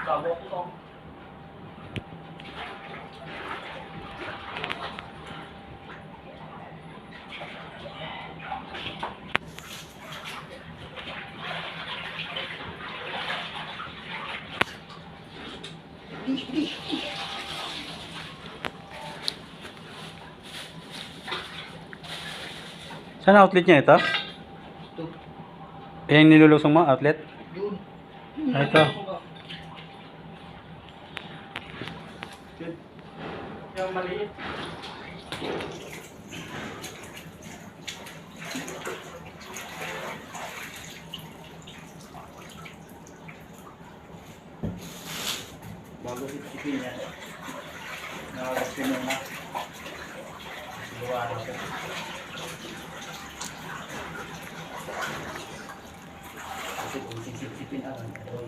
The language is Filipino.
Bago ko. Saan outlet niya ito? Ito. Yung nilulusong mo, outlet? Yun. Ah, ito. Yung maliit. Bago sipsipin yan. Nakagasin mo na. Sigurado ka. Kasi kung sipsipin